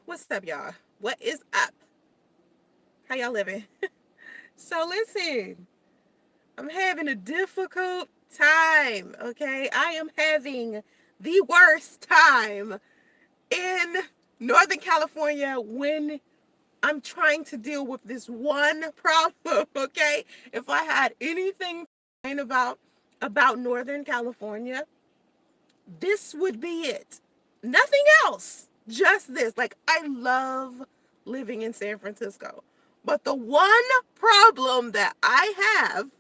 What's up, y'all? What is up? How y'all living? So listen, I'm having a difficult time, okay? I am having the worst time in Northern California when I'm trying to deal with this one problem, okay? If I had anything to complain about Northern California, this would be it. Nothing else. Just this. Like, I love living in San Francisco. But the one problem that I have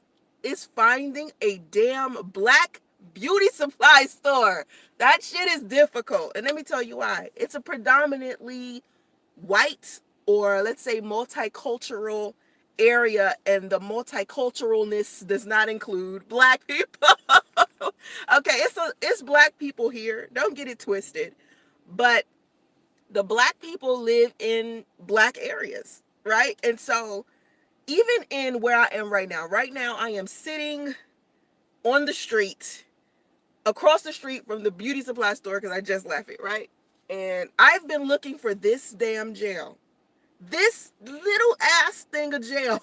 is finding a damn black beauty supply store. That shit is difficult. And let me tell you why. It's a predominantly white, or let's say multicultural area, and the multiculturalness does not include black people. Okay, it's black people here. Don't get it twisted. But the black people live in black areas, right? And so even in where I am right now I am sitting on the street, across the street from the beauty supply store because I just left it, right? And I've been looking for this damn gel, this little ass thing of gel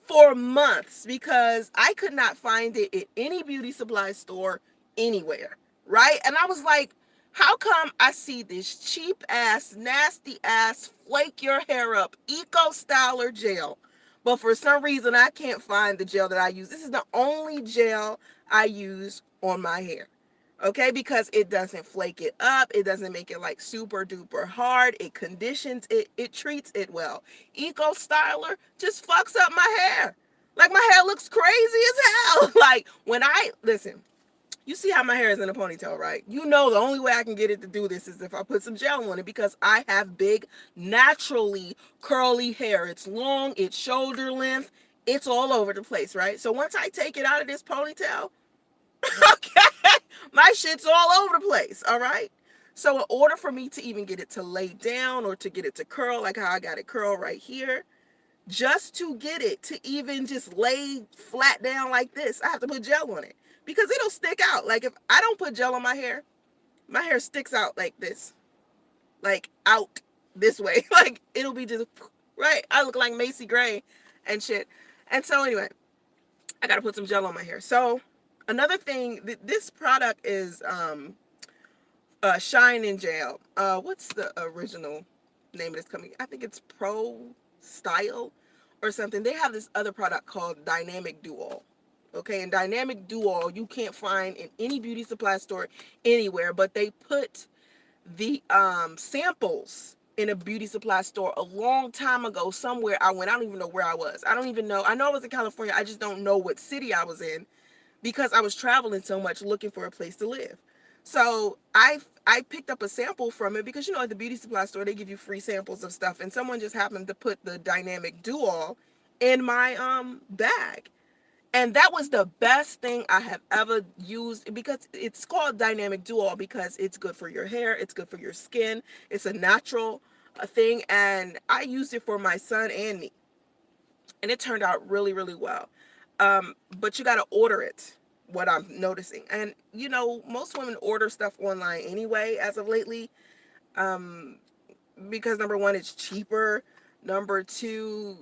for months because I could not find it at any beauty supply store anywhere, right? And I was like, how come I see this cheap ass, nasty ass, flake your hair up, eco styler gel, but for some reason I can't find the gel that I use? This is the only gel I use on my hair. Okay, because it doesn't flake it up, it doesn't make it like super duper hard, it conditions it, it treats it well. Eco styler just fucks up my hair. Like, my hair looks crazy as hell. Like, when I listen, you see how my hair is in a ponytail, right? You know the only way I can get it to do this is if I put some gel on it, because I have big, naturally curly hair. It's long, it's shoulder length, it's all over the place, right? So once I take it out of this ponytail, okay, my shit's all over the place, all right? So in order for me to even get it to lay down or to get it to curl, like how I got it curl right here, just to get it to even just lay flat down like this, I have to put gel on it because it'll stick out. Like, if I don't put gel on my hair sticks out like this, like out this way. Like, it'll be just, right? I look like Macy Gray and shit. And so anyway, I got to put some gel on my hair. So another thing, this product is Shine in Gel. What's the original name of this company? I think it's Pro Style or something. They have this other product called Dynamic Duo. Okay, and Dynamic Duo you can't find in any beauty supply store anywhere, but they put the samples in a beauty supply store a long time ago somewhere. I went, I don't even know where I was. I don't even know. I know I was in California. I just don't know what city I was in because I was traveling so much looking for a place to live. So I picked up a sample from it because, you know, at the beauty supply store they give you free samples of stuff, and someone just happened to put the Dynamic Duo in my bag. And that was the best thing I have ever used, because it's called Dynamic Duo because it's good for your hair, it's good for your skin, it's a natural thing, and I used it for my son and me, and it turned out really, really well. But you got to order it, what I'm noticing. And, you know, most women order stuff online anyway as of lately, um, because number one, it's cheaper. Number two,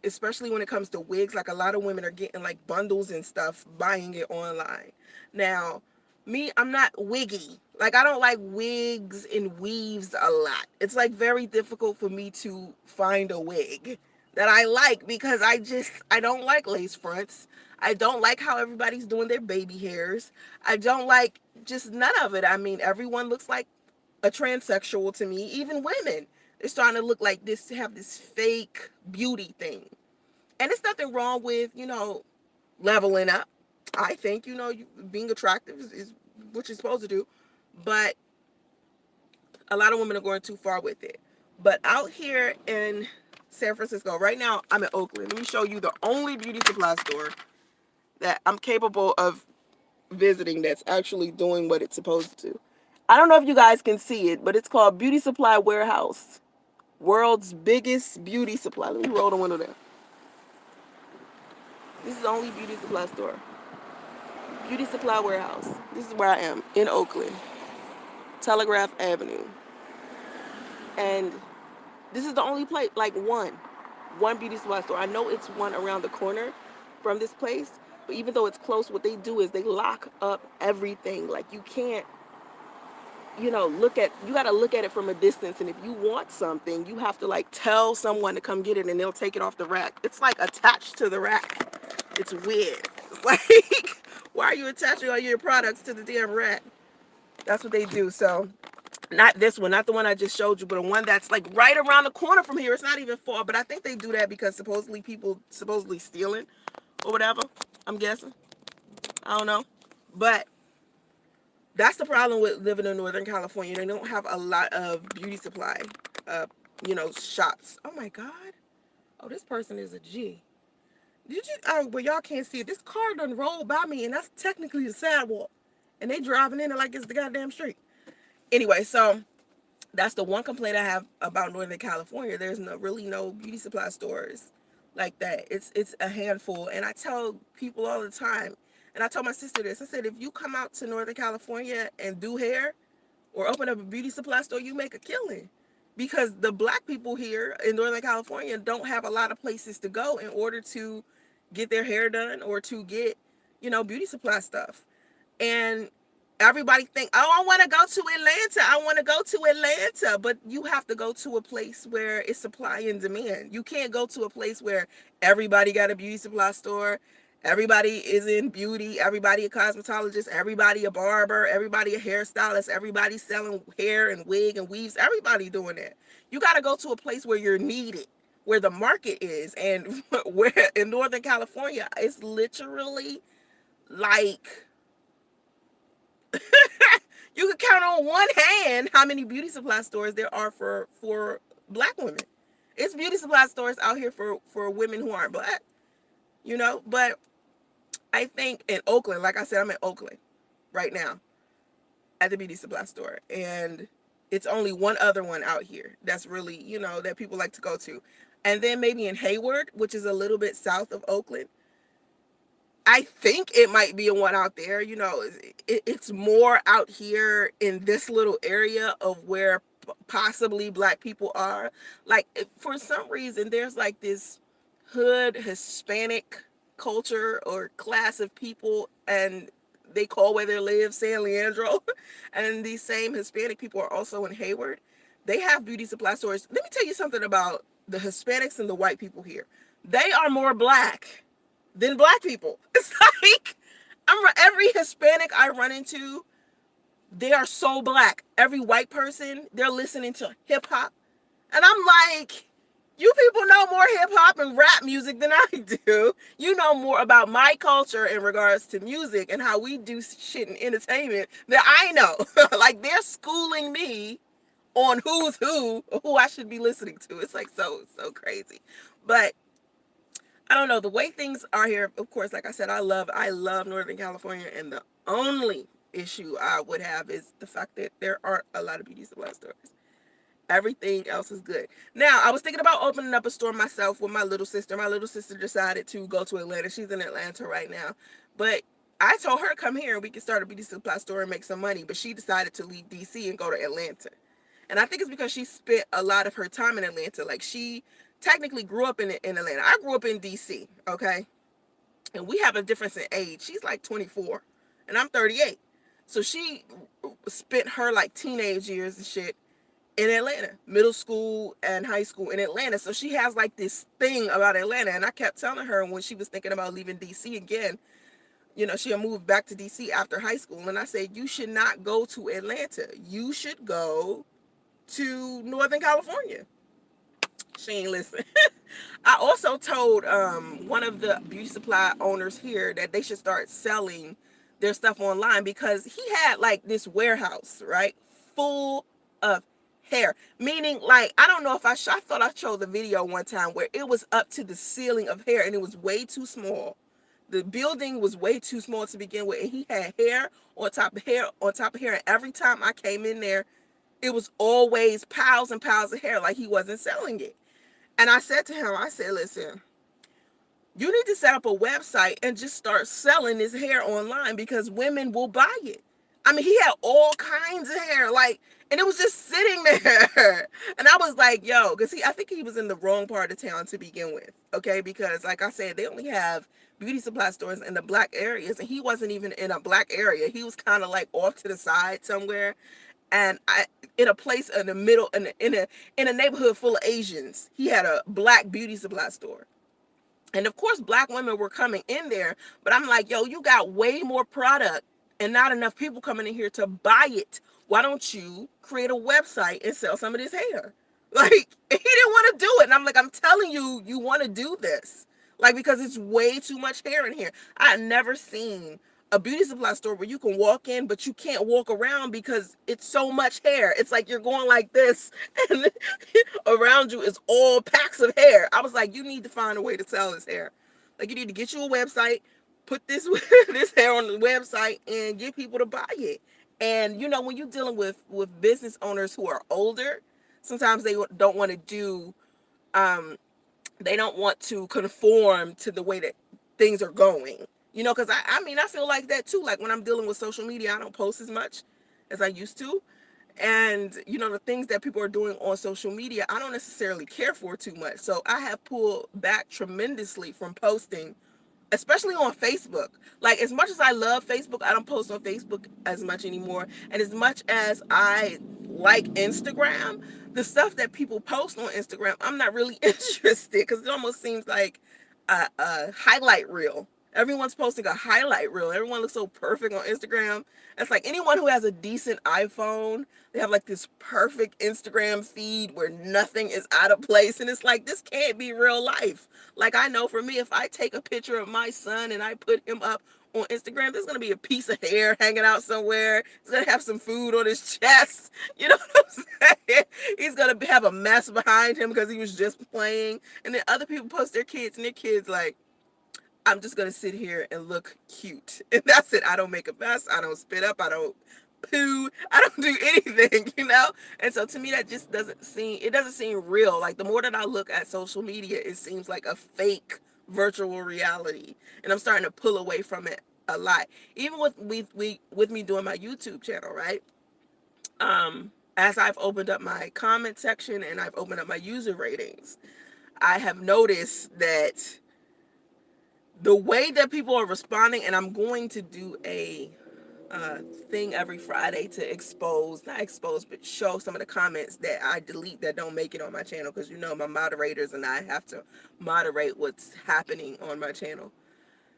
especially when it comes to wigs, like, a lot of women are getting like bundles and stuff, buying it online. Now, me, I'm not wiggy. Like, I don't like wigs and weaves a lot. It's like very difficult for me to find a wig that I like because I don't like lace fronts. I don't like how everybody's doing their baby hairs. I don't like just none of it. I mean, everyone looks like a transsexual to me, even women. They're starting to look like this, to have this fake beauty thing. And it's nothing wrong with, you know, leveling up. I think, you know, being attractive is what you're supposed to do. But a lot of women are going too far with it. But out here in San Francisco, right now, I'm in Oakland. Let me show you the only beauty supply store that I'm capable of visiting that's actually doing what it's supposed to. I don't know if you guys can see it, but it's called Beauty Supply Warehouse. World's biggest beauty supply. Let me roll the window down. This is the only beauty supply store. Beauty Supply Warehouse. This is where I am, in Oakland. Telegraph Avenue. And this is the only place, like one beauty supply store. I know it's one around the corner from this place, but even though it's close, what they do is they lock up everything. Like you can't, you got to look at it from a distance. And if you want something, you have to like tell someone to come get it and they'll take it off the rack. It's like attached to the rack. It's weird. It's like, why are you attaching all your products to the damn rack? That's what they do. So, not this one, not the one I just showed you, but the one that's like right around the corner from here. It's not even far, but I think they do that because supposedly people stealing or whatever. I'm guessing. I don't know. But that's the problem with living in Northern California. They don't have a lot of beauty supply, shops. Oh my God. Oh, this person is a G. Did you? Oh, well, y'all can't see it. This car done rolled by me, and that's technically the sidewalk. And they driving in it like it's the goddamn street. Anyway, so that's the one complaint I have about Northern California. There's no beauty supply stores like that. It's a handful, and I tell people all the time, and I told my sister this. I said, if you come out to Northern California and do hair or open up a beauty supply store, you make a killing, because the black people here in Northern California don't have a lot of places to go in order to get their hair done or to get, beauty supply stuff. And everybody think, oh, I want to go to Atlanta. I want to go to Atlanta. But you have to go to a place where it's supply and demand. You can't go to a place where everybody got a beauty supply store. Everybody is in beauty. Everybody a cosmetologist. Everybody a barber. Everybody a hairstylist. Everybody selling hair and wig and weaves. Everybody doing that. You got to go to a place where you're needed, where the market is. And where in Northern California, it's literally like you can count on one hand how many beauty supply stores there are for black women. It's beauty supply stores out here for women who aren't black, but I think in Oakland, like I said, I'm in Oakland right now at the beauty supply store, and it's only one other one out here that's really, that people like to go to. And then maybe in Hayward, which is a little bit south of Oakland, I think it might be a one out there. It's more out here in this little area of where possibly black people are. Like, for some reason, there's like this hood Hispanic culture or class of people, and they call where they live San Leandro. And these same Hispanic people are also in Hayward. They have beauty supply stores. Let me tell you something about the Hispanics and the white people here. They are more black than black people. It's like every Hispanic I run into, they are so black. Every white person, they're listening to hip hop. And I'm like, you people know more hip hop and rap music than I do. You know more about my culture in regards to music and how we do shit in entertainment than I know. Like, they're schooling me on who I should be listening to. It's like so crazy. But I don't know, the way things are here. Of course, like I said, I love Northern California, and the only issue I would have is the fact that there aren't a lot of beauty supply stores. Everything else is good. Now, I was thinking about opening up a store myself with my little sister. My little sister decided to go to Atlanta. She's in Atlanta right now. But I told her, come here and we can start a beauty supply store and make some money. But she decided to leave DC and go to Atlanta. And I think it's because she spent a lot of her time in Atlanta. Like, she technically grew up in Atlanta. I grew up in DC, okay? And we have a difference in age. She's like 24 and I'm 38. So she spent her like teenage years and shit in Atlanta, middle school and high school in Atlanta. So she has like this thing about Atlanta. And I kept telling her when she was thinking about leaving DC again, she'll move back to DC after high school. And I said, you should not go to Atlanta. You should go to Northern California. She ain't listen. I also told one of the beauty supply owners here that they should start selling their stuff online, because he had like this warehouse, right, full of hair. Meaning, like, I don't know if I thought I showed the video one time where it was up to the ceiling of hair, and it was way too small. The building was way too small to begin with, and he had hair on top of hair on top of hair. And every time I came in there, it was always piles and piles of hair, like he wasn't selling it. And I said to him, I said, listen, you need to set up a website and just start selling this hair online, because women will buy it. I mean, he had all kinds of hair, like, and it was just sitting there. And I was like, yo, because I think he was in the wrong part of town to begin with, okay? Because, like I said, they only have beauty supply stores in the black areas, and he wasn't even in a black area. He was kind of like off to the side somewhere, and in a place in the middle, in a neighborhood full of Asians. He had a black beauty supply store. And of course, black women were coming in there, but I'm like, yo, you got way more product and not enough people coming in here to buy it. Why don't you create a website and sell some of this hair? Like, he didn't want to do it. And I'm like, I'm telling you, you want to do this. Like, because it's way too much hair in here. I had never seen a beauty supply store where you can walk in, but you can't walk around because it's so much hair. It's like you're going like this, and around you is all packs of hair. I was like, you need to find a way to sell this hair. Like, you need to get you a website, put this this hair on the website, and get people to buy it. And you know, when you're dealing with business owners who are older, sometimes they don't want to do um they don't want to conform to the way that things are going. You know, because I mean, I feel like that too. Like when I'm dealing with social media, I don't post as much as I used to. And, you know, the things that people are doing on social media, I don't necessarily care for too much. So I have pulled back tremendously from posting, especially on Facebook. Like, as much as I love Facebook, I don't post on Facebook as much anymore. And as much as I like Instagram, the stuff that people post on Instagram, I'm not really interested, because it almost seems like a highlight reel. Everyone's posting a highlight reel. Everyone looks so perfect on Instagram. It's like anyone who has a decent iPhone, they have like this perfect Instagram feed where nothing is out of place. And it's like, this can't be real life. Like, I know for me, if I take a picture of my son and I put him up on Instagram, there's going to be a piece of hair hanging out somewhere. He's going to have some food on his chest. You know what I'm saying? He's going to have a mess behind him because he was just playing. And then other people post their kids, and their kids like, I'm just going to sit here and look cute. And that's it. I don't make a mess. I don't spit up. I don't poo. I don't do anything, you know? And so to me, that just doesn't seem real. Like, the more that I look at social media, it seems like a fake virtual reality. And I'm starting to pull away from it a lot. Even with me doing my YouTube channel, right? As I've opened up my comment section and I've opened up my user ratings, I have noticed that the way that people are responding, and I'm going to do a thing every Friday to not expose, but show some of the comments that I delete that don't make it on my channel, because you know my moderators and I have to moderate what's happening on my channel.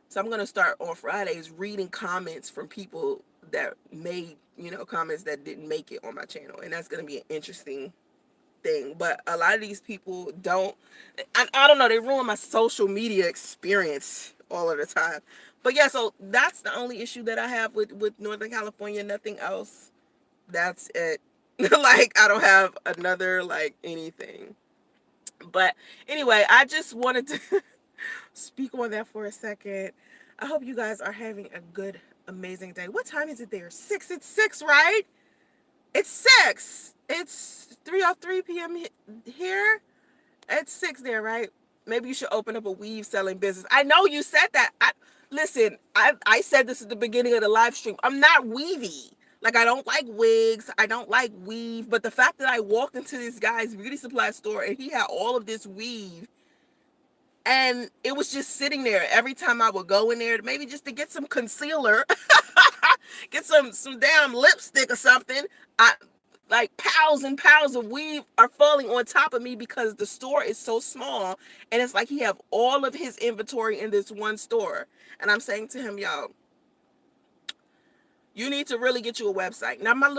So I'm going to start on Fridays reading comments from people that made, you know, comments that didn't make it on my channel, and that's going to be an interesting thing. But a lot of these people don't, I don't know, they ruin my social media experience all of the time. But yeah, so that's the only issue that I have with Northern California. Nothing else. That's it. Like, I don't have another, like, anything. But anyway, I just wanted to speak on that for a second. I hope you guys are having a good, amazing day. What time is it there? 6. It's 6, right? It's 6. It's 3:03 p.m. here. It's 6 there, right? Maybe you should open up a weave selling business. I know you said that. Listen, I said this at the beginning of the live stream. I'm not weavy. Like, I don't like wigs. I don't like weave. But the fact that I walked into this guy's beauty supply store and he had all of this weave, and it was just sitting there every time I would go in there, maybe just to get some concealer, get some damn lipstick or something. Like, piles and piles of weave are falling on top of me because the store is so small, and it's like he have all of his inventory in this one store. And I'm saying to him, yo, you need to really get you a website. Now, when my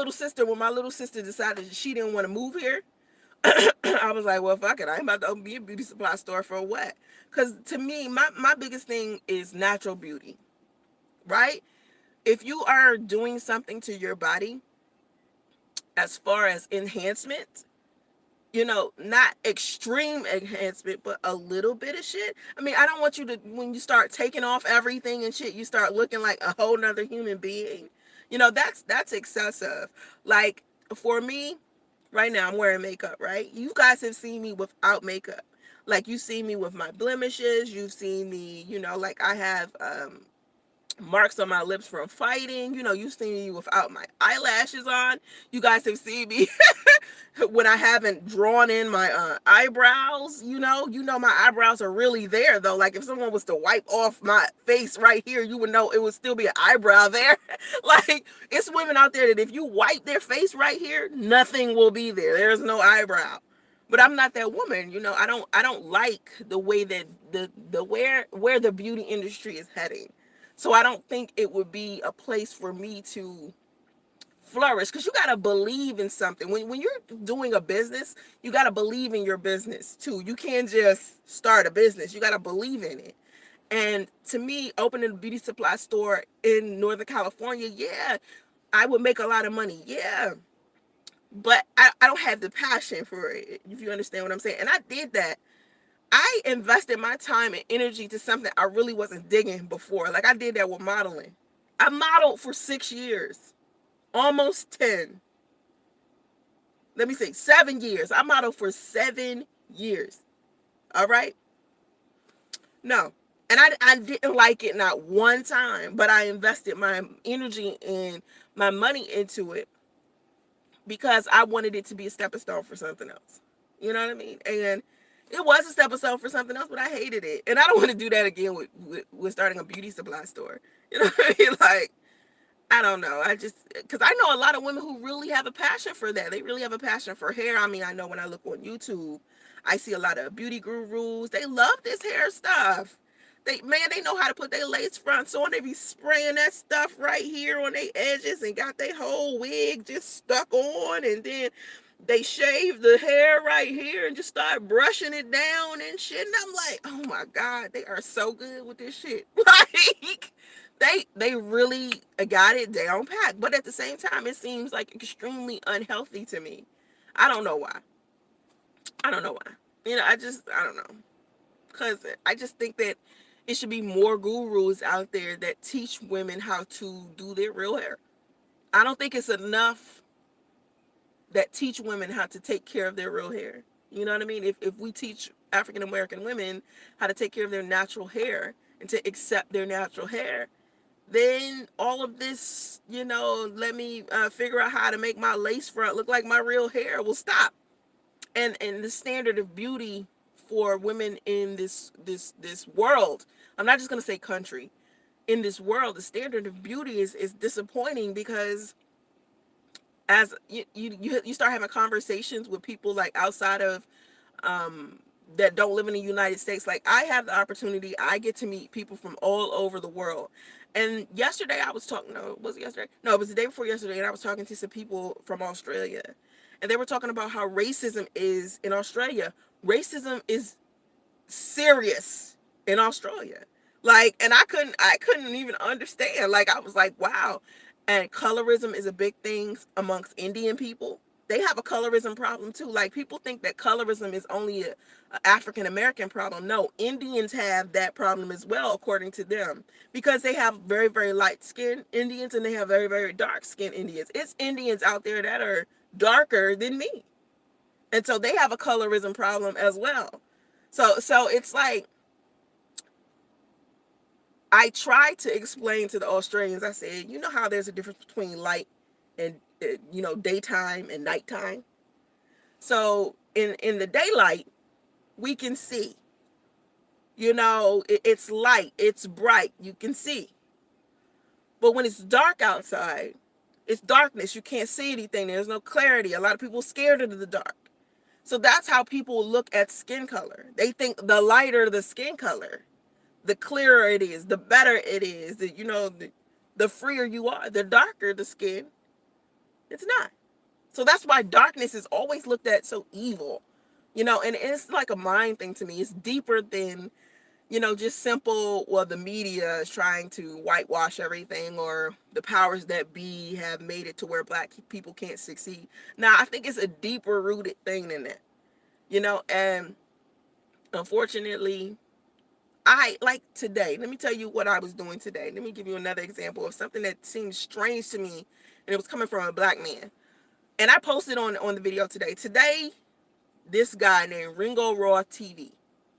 little sister decided she didn't want to move here, I was like, well, fuck it. I ain't about to open me a beauty supply store for what? Because to me, my biggest thing is natural beauty, right? If you are doing something to your body as far as enhancement, you know, not extreme enhancement, but a little bit of shit. I mean, I don't want you to, when you start taking off everything and shit, you start looking like a whole nother human being. You know, that's excessive. Like, for me, right now, I'm wearing makeup, right? You guys have seen me without makeup. Like, you've seen me with my blemishes. You've seen me, you know, like, I have marks on my lips from fighting. You know, you see me without my eyelashes on. You guys have seen me when I haven't drawn in my eyebrows. You know my eyebrows are really there though. Like if someone was to wipe off my face right here, you would know it would still be an eyebrow there. Like it's women out there that if you wipe their face right here, nothing will be there. There's no eyebrow. But I'm not that woman. I don't like the way that the where the beauty industry is heading. So I don't think it would be a place for me to flourish, because you got to believe in something. When you're doing a business, you got to believe in your business too. You can't just start a business. You got to believe in it. And to me, opening a beauty supply store in Northern California, yeah, I would make a lot of money. Yeah. But I don't have the passion for it, if you understand what I'm saying. And I did that. I invested my time and energy to something I really wasn't digging before. Like I did that with modeling. I modeled for 6 years, almost 10. Let me say 7 years. I modeled for 7 years. All right. No. And I didn't like it not one time, but I invested my energy and my money into it because I wanted it to be a stepping stone for something else. You know what I mean? And it was a stepping stone for something else, but I hated it. And I don't want to do that again with starting a beauty supply store. You know what I mean? Like, I don't know. Because I know a lot of women who really have a passion for that. They really have a passion for hair. I mean, I know when I look on YouTube, I see a lot of beauty gurus. They love this hair stuff. They know how to put their lace fronts on. They be spraying that stuff right here on their edges and got their whole wig just stuck on, and then they shave the hair right here and just start brushing it down and shit. And I'm like, oh my God, they are so good with this shit. Like they really got it down pat. But at the same time, it seems like extremely unhealthy to me. I don't know why. I don't know why. I don't know. Because I just think that it should be more gurus out there that teach women how to do their real hair. I don't think it's enough that teach women how to take care of their real hair. You know what I mean? If we teach African American women how to take care of their natural hair and to accept their natural hair, then all of this, let me figure out how to make my lace front look like my real hair will stop. And the standard of beauty for women in this world, I'm not just gonna say country, in this world, the standard of beauty is disappointing because as you start having conversations with people like outside of that don't live in the United States. Like I have the opportunity, I get to meet people from all over the world. And yesterday I was talking, no, was it yesterday? No, it was the day before yesterday, and I was talking to some people from Australia. And they were talking about how racism is in Australia. Racism is serious in Australia. Like, and I couldn't even understand. Like, I was like, wow. And colorism is a big thing amongst Indian people. They have a colorism problem too. Like, people think that colorism is only a African American problem. No, Indians have that problem as well, according to them, because they have very, very light skinned Indians and they have very, very dark skinned Indians. It's Indians out there that are darker than me. And so they have a colorism problem as well. So it's like, I tried to explain to the Australians, I said, you know how there's a difference between light and, daytime and nighttime? So in the daylight, we can see, it's light, it's bright, you can see. But when it's dark outside, it's darkness. You can't see anything. There's no clarity. A lot of people are scared of the dark. So that's how people look at skin color. They think the lighter the skin color, the clearer it is, the better it is. The freer you are, the darker the skin. It's not. So that's why darkness is always looked at so evil. And it's like a mind thing to me. It's deeper than, just simple, well, the media is trying to whitewash everything, or the powers that be have made it to where black people can't succeed. Now, I think it's a deeper rooted thing than that, and unfortunately, like today, let me tell you what I was doing today. Let me give you another example of something that seemed strange to me, and it was coming from a black man. And I posted on the video today. Today, this guy named Ringo Raw TV.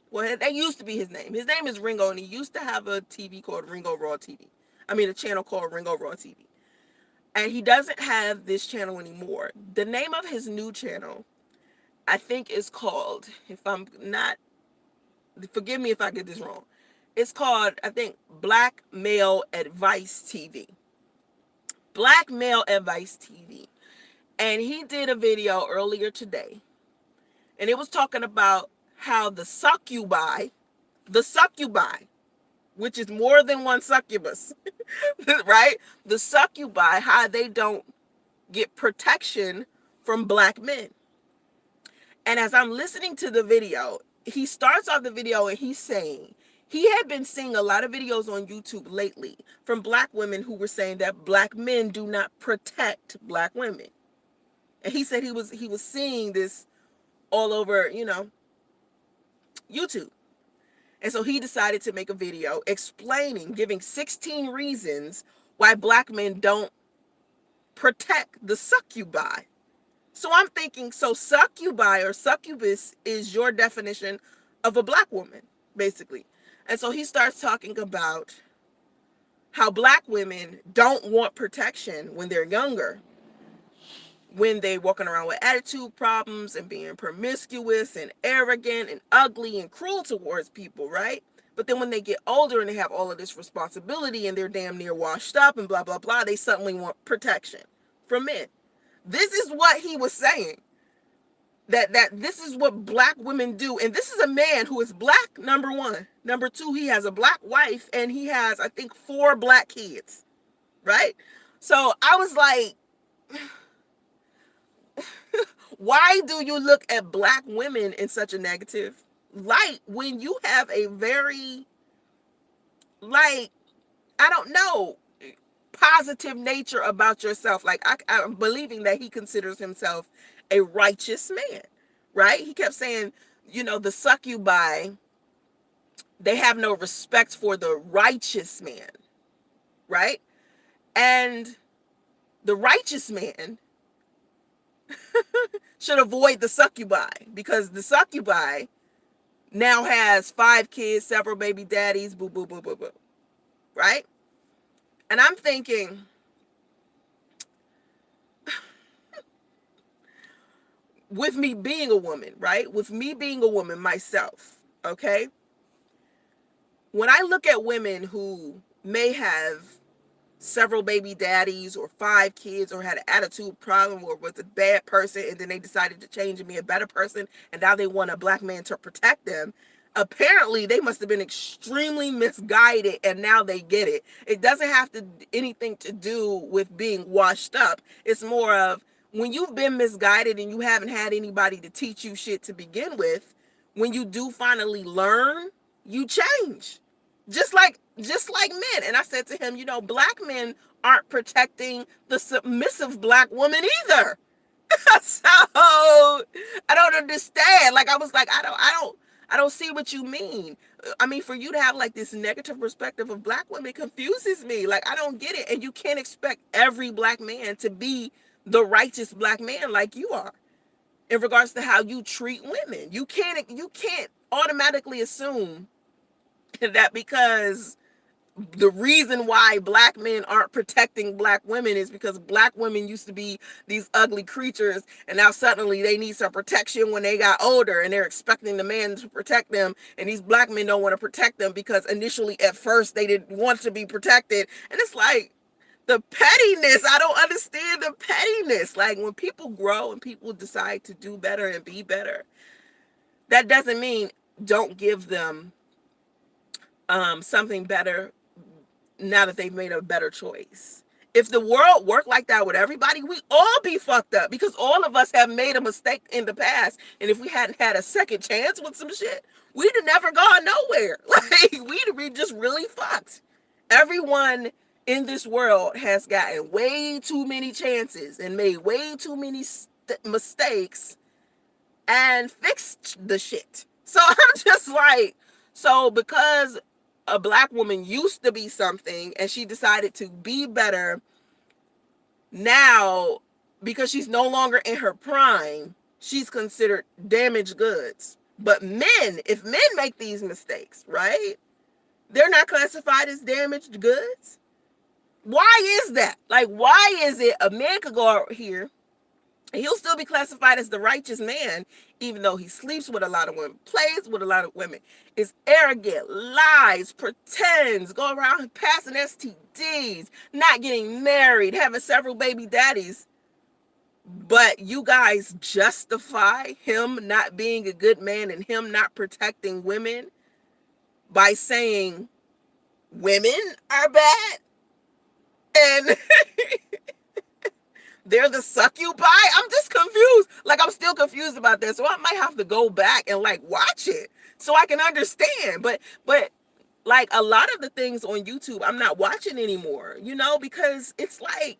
Well, that used to be his name. His name is Ringo, and he used to have a TV called Ringo Raw TV. A channel called Ring Over on TV. And he doesn't have this channel anymore. The name of his new channel, I think, is called, if I'm not, forgive me if I get this wrong, it's called, I think, Black Male Advice TV. Black Male Advice TV. And he did a video earlier today, and it was talking about how the succubi, which is more than one succubus, right? The succubi, how they don't get protection from black men. And as I'm listening to the video, he starts off the video and he's saying he had been seeing a lot of videos on YouTube lately from black women who were saying that black men do not protect black women. And he said he was seeing this all over, YouTube. And so he decided to make a video explaining, giving 16 reasons why black men don't protect the succubi. So I'm thinking, so succubi or succubus is your definition of a black woman, basically. And so he starts talking about how black women don't want protection when they're younger, when they're walking around with attitude problems and being promiscuous and arrogant and ugly and cruel towards people, right? But then when they get older and they have all of this responsibility and they're damn near washed up and blah, blah, blah, they suddenly want protection from men. This is what he was saying, that this is what black women do. And this is a man who is black, number one. Number two, he has a black wife and he has, I think, 4 black kids, right? So I was like, why do you look at black women in such a negative light when you have a very, I don't know, positive nature about yourself? Like, I'm believing that he considers himself a righteous man, right? He kept saying, the succubi, they have no respect for the righteous man, right? And the righteous man should avoid the succubi, because the succubi now has 5 kids, several baby daddies, boo, boo, boo, boo, boo, right? And I'm thinking, with me being a woman, right? With me being a woman myself, okay? When I look at women who may have several baby daddies or 5 kids or had an attitude problem or was a bad person and then they decided to change and be a better person and now they want a black man to protect them, apparently they must have been extremely misguided and now they get it. It doesn't have to anything to do with being washed up. It's more of when you've been misguided and you haven't had anybody to teach you shit to begin with, when you do finally learn, you change. Just like men. And I said to him, black men aren't protecting the submissive black woman either. So I don't understand. Like, I was like, I don't see what you mean. I mean, for you to have like this negative perspective of black women confuses me. Like, I don't get it. And you can't expect every black man to be the righteous black man like you are in regards to how you treat women. You can't automatically assume that because the reason why black men aren't protecting black women is because black women used to be these ugly creatures and now suddenly they need some protection when they got older and they're expecting the man to protect them, and these black men don't want to protect them because initially at first they didn't want to be protected. And it's like the pettiness. I don't understand the pettiness. Like, when people grow and people decide to do better and be better, that doesn't mean don't give them something better now that they've made a better choice. If the world worked like that with everybody, we all be fucked up because all of us have made a mistake in the past. And if we hadn't had a second chance with some shit, we'd have never gone nowhere. Like, we'd be just really fucked. Everyone in this world has gotten way too many chances and made way too many mistakes and fixed the shit. So I'm just like, so because a black woman used to be something and she decided to be better now, because she's no longer in her prime, she's considered damaged goods. But men, if men make these mistakes, right, they're not classified as damaged goods. Why is that? Like, why is it a man could go out here and he'll still be classified as the righteous man, even though he sleeps with a lot of women, plays with a lot of women, is arrogant, lies, pretends, go around passing STDs, not getting married, having several baby daddies. But you guys justify him not being a good man and him not protecting women by saying women are bad and they're the succubi. I'm just confused. Like, I'm still confused about that. So I might have to go back and like watch it so I can understand. But like a lot of the things on YouTube, I'm not watching anymore, you know, because it's like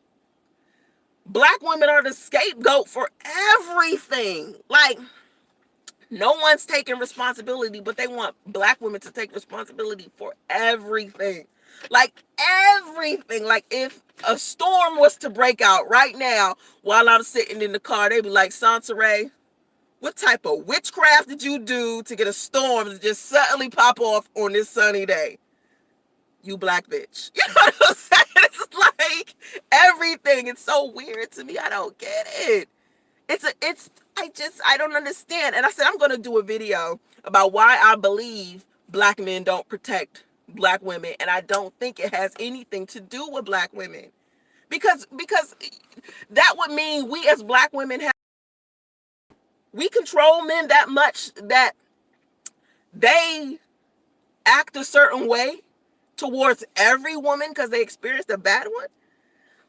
black women are the scapegoat for everything. Like, no one's taking responsibility, but they want black women to take responsibility for everything. Like, everything. Like, if a storm was to break out right now while I'm sitting in the car, they'd be like, Soncerae, what type of witchcraft did you do to get a storm to just suddenly pop off on this sunny day? You black bitch. You know what I'm saying? It's like everything. It's so weird to me. I don't get it. I don't understand. And I said, I'm going to do a video about why I believe black men don't protect black women. And I don't think it has anything to do with black women. Because that would mean we as black women we control men that much that they act a certain way towards every woman because they experienced a bad one.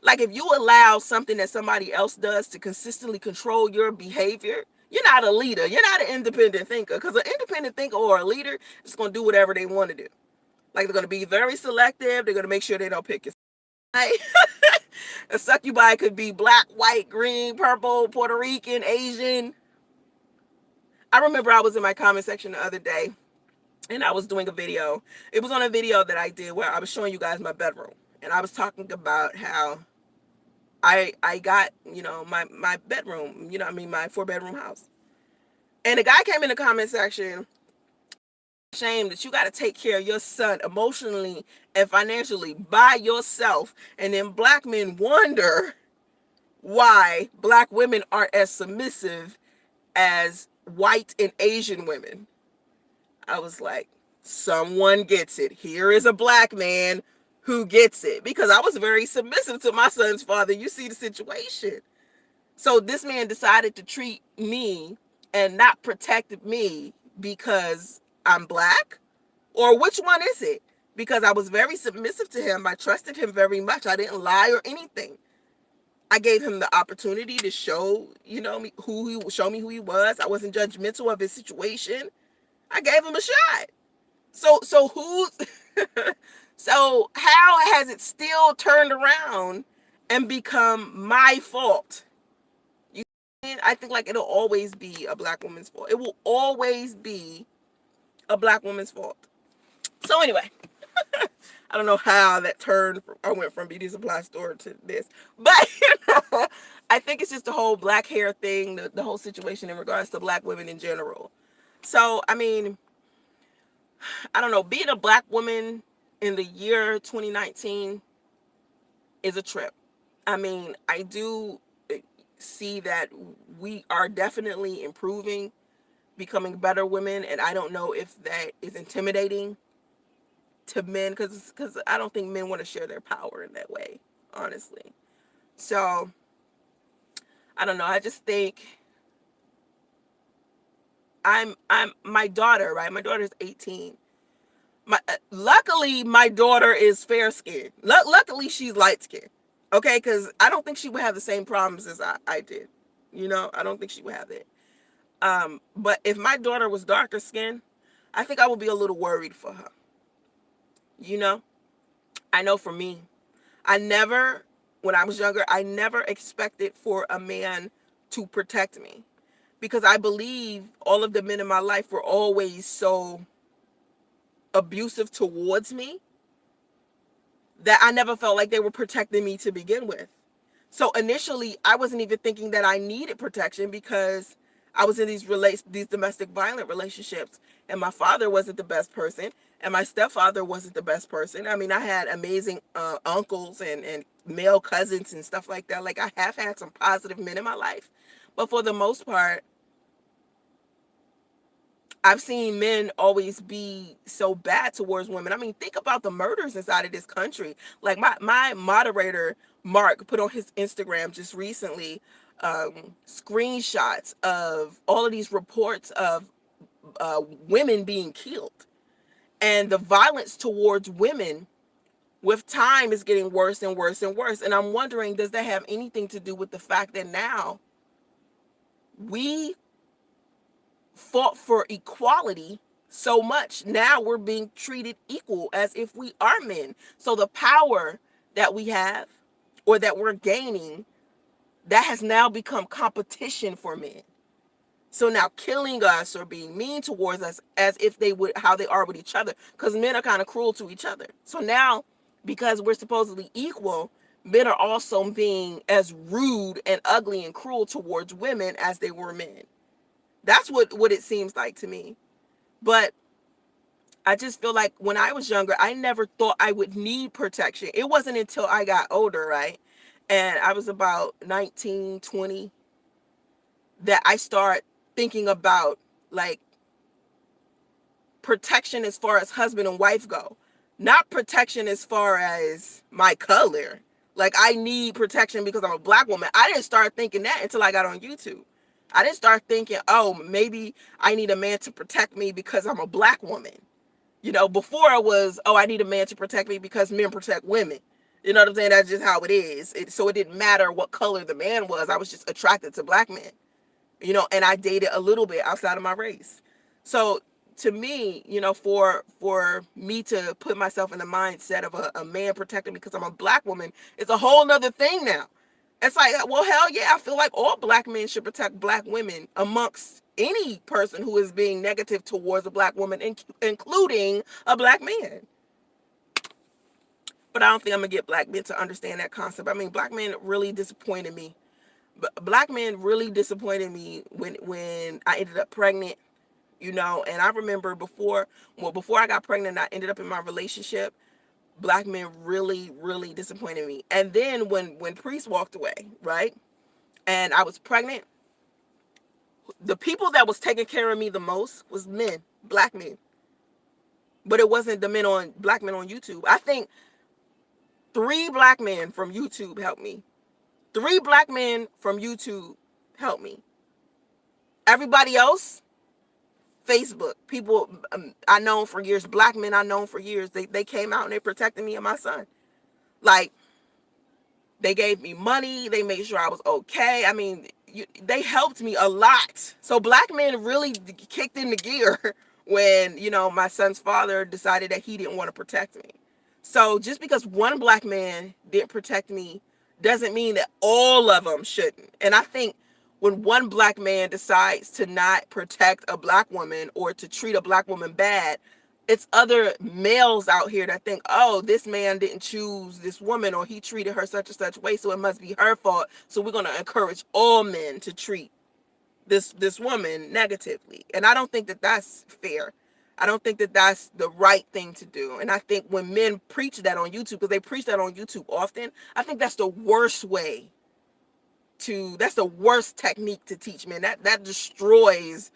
Like, if you allow something that somebody else does to consistently control your behavior, you're not a leader. You're not an independent thinker, because an independent thinker or a leader is going to do whatever they want to do. Like, they're going to be very selective. They're going to make sure they don't pick your side. A succubi could be black, white, green, purple, Puerto Rican, Asian. I remember I was in my comment section the other day and I was doing a video. It was on a video that I did where I was showing you guys my bedroom. And I was talking about how I got, you know, my bedroom, you know, I mean, my 4-bedroom house. And a guy came in the comment section, shame that you got to take care of your son emotionally and financially by yourself. And then black men wonder why black women aren't as submissive as white and Asian women. I was like, someone gets it. Here is a black man who gets it, because I was very submissive to my son's father. You see the situation. So this man decided to treat me and not protect me because I'm black? Or which one is it? Because I was very submissive to him. I trusted him very much. I didn't lie or anything. I gave him the opportunity to show, you know, me show me who he was. I wasn't judgmental of his situation. I gave him a shot. So who's so how has it still turned around and become my fault? You know, I think like it'll always be a black woman's fault. It will always be a black woman's fault. So anyway, I don't know how that turned. I went from beauty supply store to this, but you know, I think it's just the whole black hair thing, the whole situation in regards to black women in general. So I mean, I don't know, being a black woman in the year 2019 is a trip. I mean, I do see that we are definitely improving, becoming better women, and I don't know if that is intimidating to men, because I don't think men want to share their power in that way, honestly. So I don't know. I just think I'm my daughter, right? My daughter's 18. Luckily, my daughter is fair skinned. Luckily, she's light skinned. Okay, because I don't think she would have the same problems as I did. You know, I don't think she would have it. But if my daughter was darker skinned, I think I would be a little worried for her. You know, I know for me, when I was younger, I never expected for a man to protect me, because I believe all of the men in my life were always so abusive towards me that I never felt like they were protecting me to begin with. So initially, I wasn't even thinking that I needed protection, because I was in these domestic violent relationships, and my father wasn't the best person. And my stepfather wasn't the best person. I mean, I had amazing uncles and male cousins and stuff like that. Like, I have had some positive men in my life. But for the most part, I've seen men always be so bad towards women. I mean, think about the murders inside of this country. Like, my moderator, Mark, put on his Instagram just recently screenshots of all of these reports of women being killed. And the violence towards women with time is getting worse and worse and worse. And I'm wondering, does that have anything to do with the fact that now we fought for equality so much? Now we're being treated equal as if we are men. So the power that we have or that we're gaining, that has now become competition for men. So now killing us or being mean towards us as if they would, how they are with each other, because men are kind of cruel to each other. So now, because we're supposedly equal, men are also being as rude and ugly and cruel towards women as they were men. That's what it seems like to me. But I just feel like when I was younger, I never thought I would need protection. It wasn't until I got older, right? And I was about 19, 20, that I start thinking about, like, protection as far as husband and wife go, not protection as far as my color. Like, I need protection because I'm a black woman. I didn't start thinking that until I got on YouTube. I didn't start thinking, oh, maybe I need a man to protect me because I'm a black woman. Before it was, oh, I need a man to protect me because men protect women. You know what I'm saying? That's just how it is. So it didn't matter what color the man was. I was just attracted to black men. And I dated a little bit outside of my race. So to me, for me to put myself in the mindset of a man protecting me because I'm a black woman is a whole nother thing now. It's like, well, hell yeah, I feel like all black men should protect black women amongst any person who is being negative towards a black woman, including a black man. But I don't think I'm going to get black men to understand that concept. I mean, black men really disappointed me. Black men really disappointed me when I ended up pregnant, and I remember before I got pregnant, I ended up in my relationship. Black men really, really disappointed me. And then when Priest walked away, right? And I was pregnant, the people that was taking care of me the most was men, black men. But it wasn't the black men on YouTube. I think 3 black men from YouTube helped me. 3 black men from YouTube helped me. Everybody else, Facebook. People I known for years, black men I known for years, they came out and they protected me and my son. Like, they gave me money. They made sure I was okay. I mean, they helped me a lot. So black men really kicked into gear when, my son's father decided that he didn't want to protect me. So just because one black man didn't protect me doesn't mean that all of them shouldn't. And I think when one black man decides to not protect a black woman or to treat a black woman bad, it's other males out here that think, oh, this man didn't choose this woman or he treated her such and such way, so it must be her fault. So we're going to encourage all men to treat this woman negatively. And I don't think that that's fair. I don't think that that's the right thing to do. And I think when men preach that on YouTube, because they preach that on YouTube often, I think that's the worst way that's the worst technique to teach men. That destroys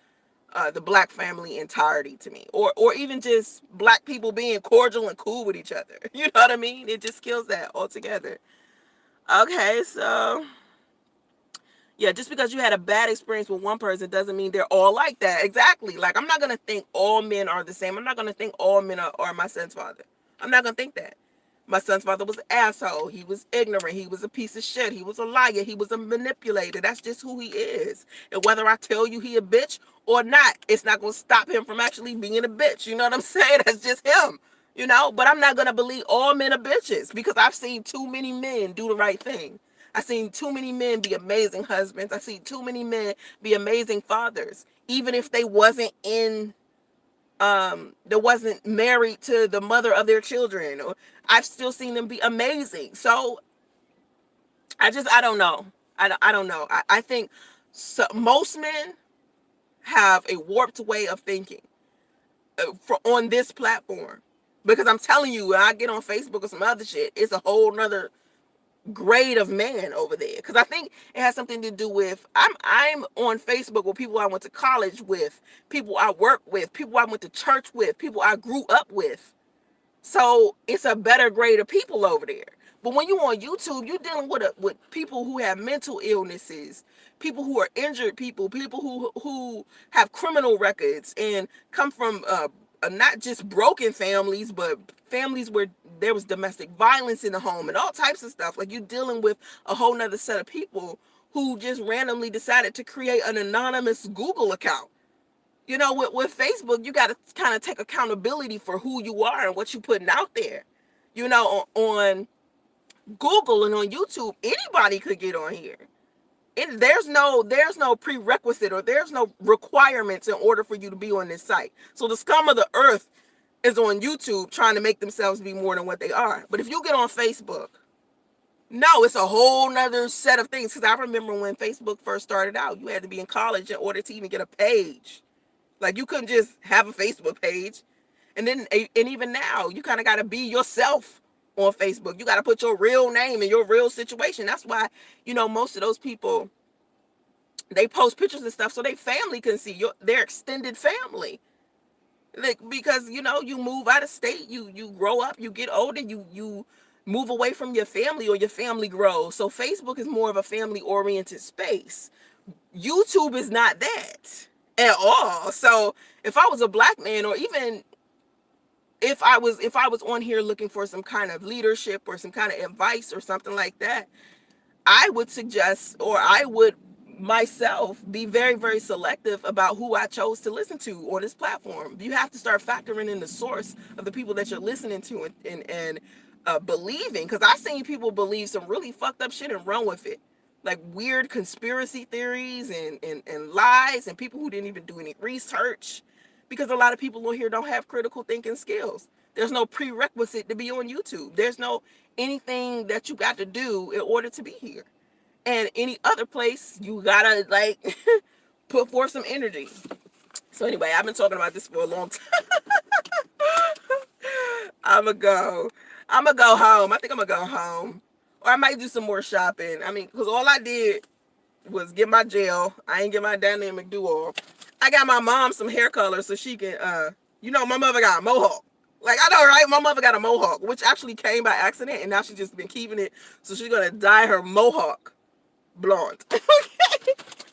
the black family entirety to me, or even just black people being cordial and cool with each other. You know what I mean? It just kills that altogether. Okay, so yeah, just because you had a bad experience with one person doesn't mean they're all like that. Exactly. Like, I'm not gonna think all men are the same. I'm not gonna think all men are my son's father. I'm not gonna think that. My son's father was an asshole. He was ignorant. He was a piece of shit. He was a liar. He was a manipulator. That's just who he is. And whether I tell you he a bitch or not, it's not going to stop him from actually being a bitch. You know what I'm saying? That's just him. But I'm not going to believe all men are bitches because I've seen too many men do the right thing. I've seen too many men be amazing husbands. I've seen too many men be amazing fathers, even if they wasn't that wasn't married to the mother of their children. Or I've still seen them be amazing. So I don't know. I don't know. I think most men have a warped way of thinking. on this platform. Because I'm telling you, when I get on Facebook or some other shit, it's a whole nother grade of man over there. Because I think it has something to do with I'm on Facebook with people I went to college with, people I work with, people I went to church with, people I grew up with. So it's a better grade of people over there. But when you on YouTube, you're dealing with people who have mental illnesses, people who are injured, people who have criminal records and come from not just broken families, but families where there was domestic violence in the home and all types of stuff. Like, you're dealing with a whole nother set of people who just randomly decided to create an anonymous Google account. You know, with Facebook, you got to kind of take accountability for who you are and what you're putting out there. You know, on Google and on YouTube, anybody could get on here. There's no prerequisite, or there's no requirements in order for you to be on this site. So the scum of the earth is on YouTube trying to make themselves be more than what they are. But if you get on Facebook, no, it's a whole nother set of things. Because I remember when Facebook first started out, you had to be in college in order to even get a page. Like, you couldn't just have a Facebook page. And even now, you kind of got to be yourself on Facebook. You got to put your real name and your real situation. That's why, most of those people, they post pictures and stuff so their family can see their extended family. Like, because, you move out of state, you grow up, you get older, you move away from your family, or your family grows. So Facebook is more of a family-oriented space. YouTube is not that at all. So if I was a black man, or even if I was on here looking for some kind of leadership or some kind of advice or something like that, I would suggest, or I would myself be very, very selective about who I chose to listen to on this platform. You have to start factoring in the source of the people that you're listening to and believing. Because I've seen people believe some really fucked up shit and run with it. Like weird conspiracy theories and lies, and people who didn't even do any research. Because a lot of people on here don't have critical thinking skills. There's no prerequisite to be on YouTube. There's no anything that you got to do in order to be here. And any other place, you gotta put forth some energy. So anyway, I've been talking about this for a long time. I'ma go home. I think I'm gonna go home. Or I might do some more shopping. I mean, because all I did was get my gel. I ain't get my dynamic do-all. I got my mom some hair color so she can, my mother got a mohawk. Like, I know, right? My mother got a mohawk, which actually came by accident, and now she's just been keeping it. So she's going to dye her mohawk blonde.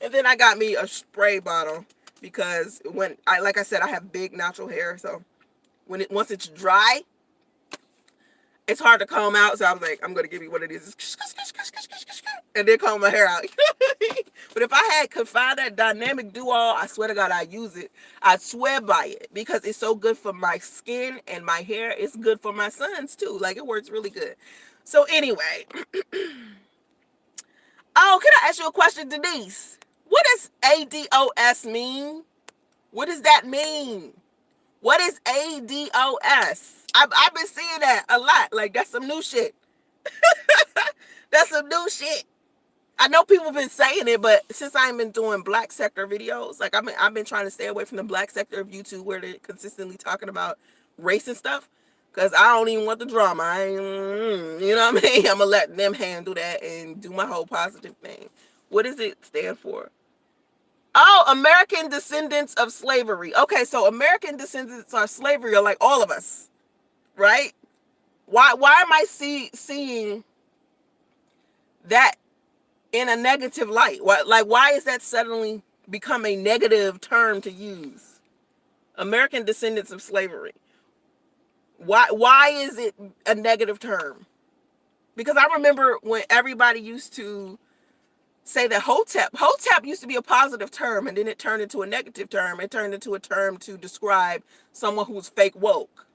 And then I got me a spray bottle because like I said, I have big natural hair. So once it's dry, it's hard to comb out. So I was like, I'm going to give you one of these. And then comb my hair out. But if I could find that dynamic do-all, I swear to God, I'd use it. I'd swear by it because it's so good for my skin and my hair. It's good for my sons too. Like, it works really good. So anyway. Oh, can I ask you a question, Denise? What does ADOS mean? What does that mean? What is ADOS? I've been seeing that a lot. Like, that's some new shit. That's some new shit. I know people have been saying it, but since I've been doing black sector videos, like I've been trying to stay away from the black sector of YouTube where they're consistently talking about race and stuff, because I don't even want the drama. You know what I mean? I'm gonna let them handle that and do my whole positive thing. What does it stand for? Oh, American descendants of slavery. Okay, so American descendants of slavery are like all of us, right? Why am I seeing that in a negative light? Why is that suddenly become a negative term to use? American descendants of slavery. Why is it a negative term? Because I remember when everybody used to say that Hotep used to be a positive term, and then it turned into a negative term. It turned into a term to describe someone who's fake woke,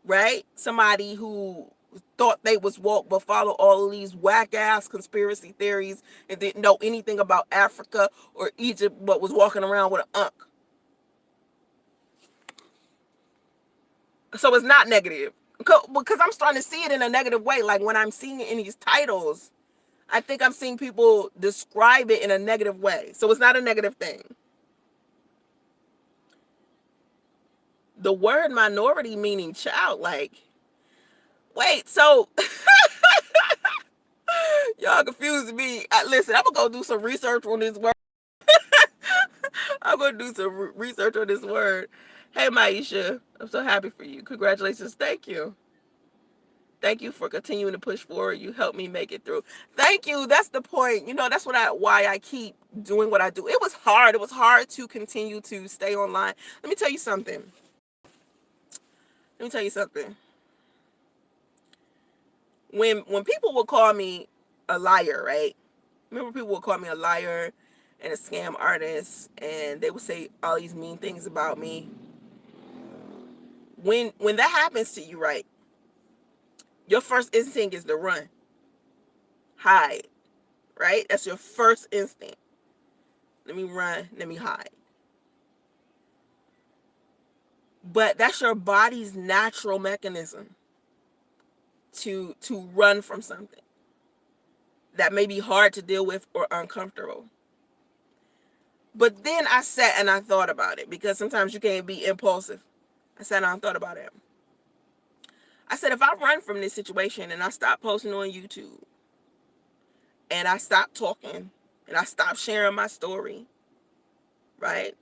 right? Somebody who thought they was woke but follow all of these whack ass conspiracy theories and didn't know anything about Africa or Egypt, but was walking around with an unk. So it's not negative, because I'm starting to see it in a negative way. Like, when I'm seeing it in these titles, I think I'm seeing people describe it in a negative way. So it's not a negative thing. the word minority meaning child. Like, wait, so y'all confused me. Listen, I'm gonna go do some research on this word. I'm gonna do some research on this word. Hey, Maisha, I'm so happy for you. Congratulations. Thank you. Thank you for continuing to push forward. You helped me make it through. Thank you. That's the point. You know, that's why I keep doing what I do. It was hard. It was hard to continue to stay online. Let me tell you something. Let me tell you something. When people would call me a liar, right? Remember, people would call me a liar and a scam artist, and they would say all these mean things about me. When that happens to you, right? Your first instinct is to run, hide, right? That's your first instinct. Let me run, let me hide. But that's your body's natural mechanism to run from something that may be hard to deal with or uncomfortable. But then I sat and I thought about it, because sometimes you can't be impulsive. I sat and I thought about it. I said, if I run from this situation and I stop posting on YouTube and I stop talking and I stop sharing my story, right?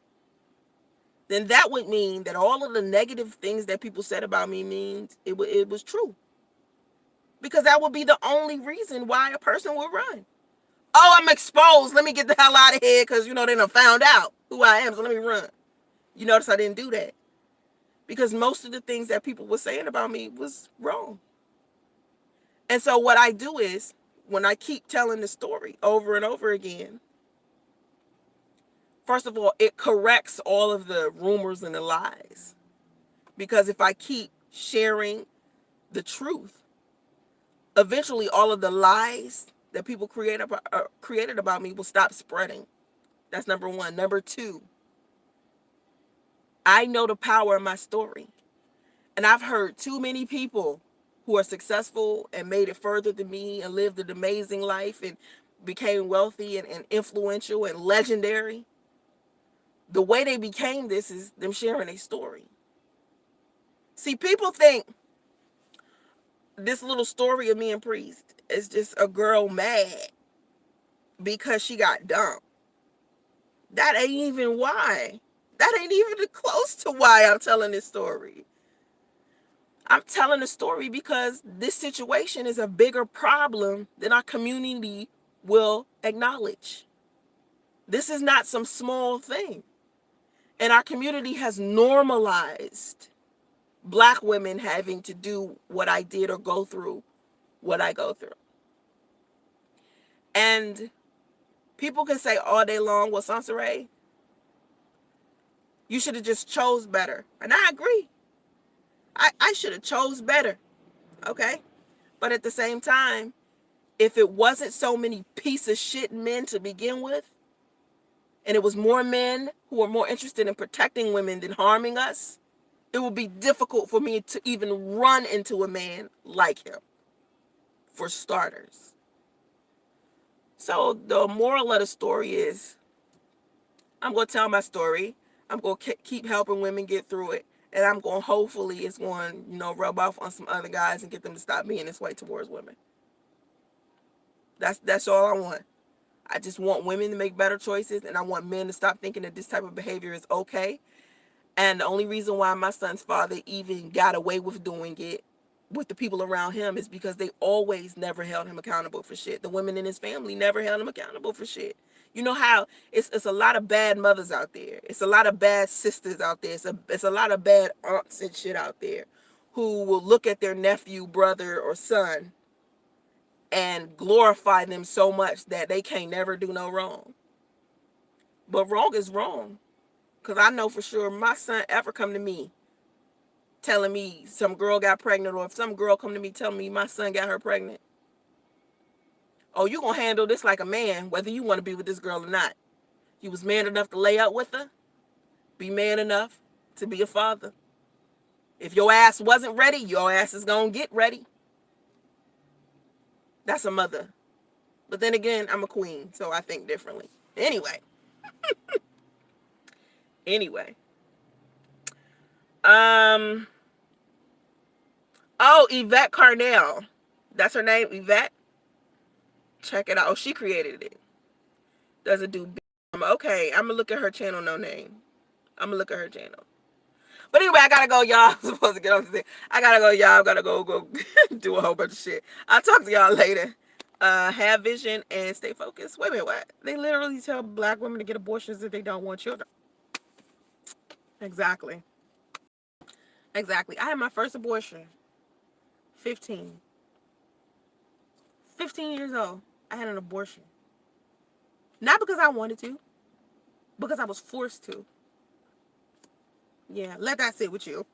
Then that would mean that all of the negative things that people said about me means it was true. Because that would be the only reason why a person would run. Oh, I'm exposed. Let me get the hell out of here because, they done found out who I am, so let me run. You notice I didn't do that. Because most of the things that people were saying about me was wrong. And so what I do is, when I keep telling the story over and over again, first of all, it corrects all of the rumors and the lies. Because if I keep sharing the truth, eventually all of the lies that people created about me will stop spreading. That's number one. Number two, I know the power of my story. And I've heard too many people who are successful and made it further than me and lived an amazing life and became wealthy and influential and legendary. The way they became this is them sharing a story. See, people think this little story of me and Priest is just a girl mad because she got dumped. That ain't even why. That ain't even close to why I'm telling this story. I'm telling the story because this situation is a bigger problem than our community will acknowledge. This is not some small thing. And our community has normalized Black women having to do what I did or go through what I go through. And people can say all day long, well, Soncerae, you should have just chose better. And I agree. I should have chose better. Okay? But at the same time, if it wasn't so many piece of shit men to begin with, and it was more men who were more interested in protecting women than harming us, it would be difficult for me to even run into a man like him, for starters. So the moral of the story is, I'm going to tell my story. I'm going to keep helping women get through it. And I'm going, hopefully it's going, rub off on some other guys and get them to stop being this way towards women. That's all I want. I just want women to make better choices, and I want men to stop thinking that this type of behavior is okay. And the only reason why my son's father even got away with doing it with the people around him is because they always never held him accountable for shit. The women in his family never held him accountable for shit. You know how it's a lot of bad mothers out there. It's a lot of bad sisters out there. It's a lot of bad aunts and shit out there who will look at their nephew, brother, or son and glorify them so much that they can't never do no wrong. But wrong is wrong. Because I know for sure my son ever come to me telling me some girl got pregnant, or if some girl come to me telling me my son got her pregnant, oh, you gonna handle this like a man, whether you want to be with this girl or not. You was man enough to lay up with her, be man enough to be a father. If your ass wasn't ready, your ass is gonna get ready. That's a mother. But then again, I'm a queen, so I think differently. Anyway. Um. Oh, Yvette Carnell. That's her name, Yvette. Check it out. Oh, she created it. Does it do? Okay, I'm gonna look at her channel. No name. I'm gonna look at her channel. But anyway, I gotta go, y'all. I'm supposed to get off the thing. I gotta go, y'all. I gotta go do a whole bunch of shit. I'll talk to y'all later. Have vision and stay focused. Wait a minute, what? They literally tell black women to get abortions if they don't want children. Exactly. Exactly. I had my first abortion. 15. 15 years old. I had an abortion. Not because I wanted to, because I was forced to. Yeah, let that sit with you.